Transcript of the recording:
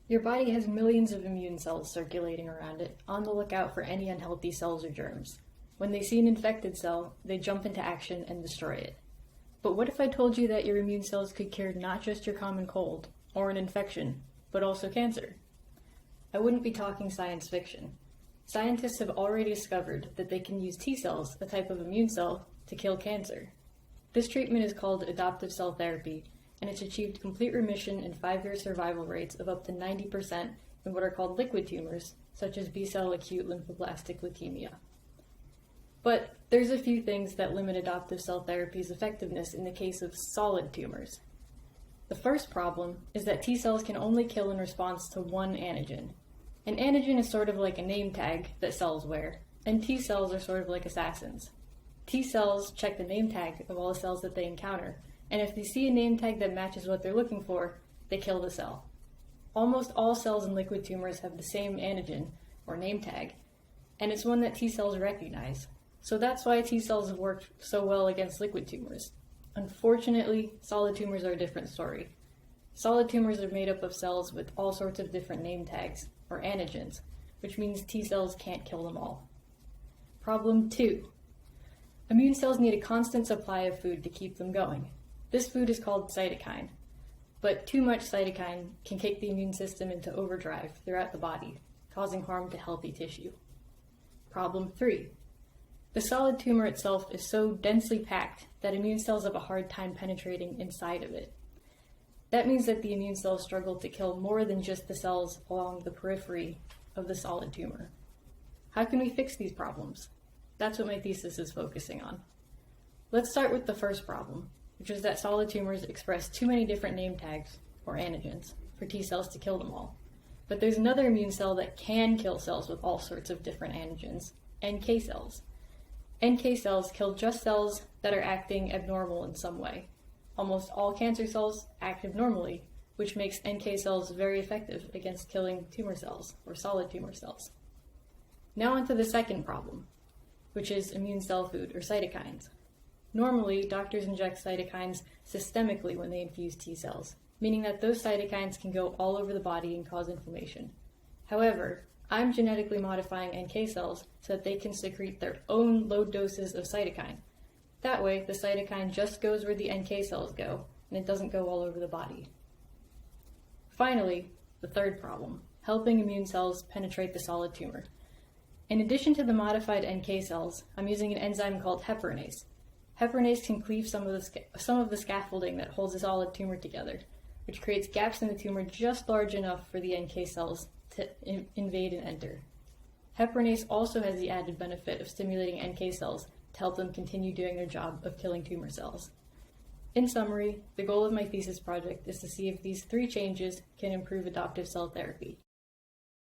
Your body has millions of immune cells circulating around it, on the lookout for any unhealthy cells or germs. When they see an infected cell, they jump into action and destroy it. But what if I told you that your immune cells could cure not just your common cold, or an infection, but also cancer? I wouldn't be talking science fiction. Scientists have already discovered that they can use T cells, a type of immune cell, to kill cancer. This treatment is called adoptive cell therapy, and it's achieved complete remission and 5-year survival rates of up to 90% in what are called liquid tumors, such as B-cell acute lymphoblastic leukemia. But there's a few things that limit adoptive cell therapy's effectiveness in the case of solid tumors. The first problem is that T cells can only kill in response to one antigen. An antigen is sort of like a name tag that cells wear, and T cells are sort of like assassins. T cells check the name tag of all the cells that they encounter, and if they see a name tag that matches what they're looking for, they kill the cell. Almost all cells in liquid tumors have the same antigen, or name tag, and it's one that T cells recognize. So that's why T cells have worked so well against liquid tumors. Unfortunately, solid tumors are a different story. Solid tumors are made up of cells with all sorts of different name tags, or antigens, which means T cells can't kill them all. Problem 2. Immune cells need a constant supply of food to keep them going. This food is called cytokine, but too much cytokine can kick the immune system into overdrive throughout the body, causing harm to healthy tissue. Problem 3. The solid tumor itself is so densely packed that immune cells have a hard time penetrating inside of it. That means that the immune cells struggle to kill more than just the cells along the periphery of the solid tumor. How can we fix these problems? That's what my thesis is focusing on. Let's start with the first problem, which is that solid tumors express too many different name tags, or antigens, for T cells to kill them all. But there's another immune cell that can kill cells with all sorts of different antigens, NK cells. NK cells kill just cells that are acting abnormal in some way. Almost all cancer cells act abnormally, which makes NK cells very effective against killing tumor cells, or solid tumor cells. Now onto the second problem, which is immune cell food, or cytokines. Normally, doctors inject cytokines systemically when they infuse T cells, meaning that those cytokines can go all over the body and cause inflammation. However, I'm genetically modifying NK cells so that they can secrete their own low doses of cytokine. That way, the cytokine just goes where the NK cells go, and it doesn't go all over the body. Finally, the third problem, helping immune cells penetrate the solid tumor. In addition to the modified NK cells, I'm using an enzyme called heparinase. Heparinase can cleave some of the scaffolding that holds the solid tumor together, which creates gaps in the tumor just large enough for the NK cells to invade and enter. Heparinase also has the added benefit of stimulating NK cells to help them continue doing their job of killing tumor cells. In summary, the goal of my thesis project is to see if these 3 changes can improve adoptive cell therapy.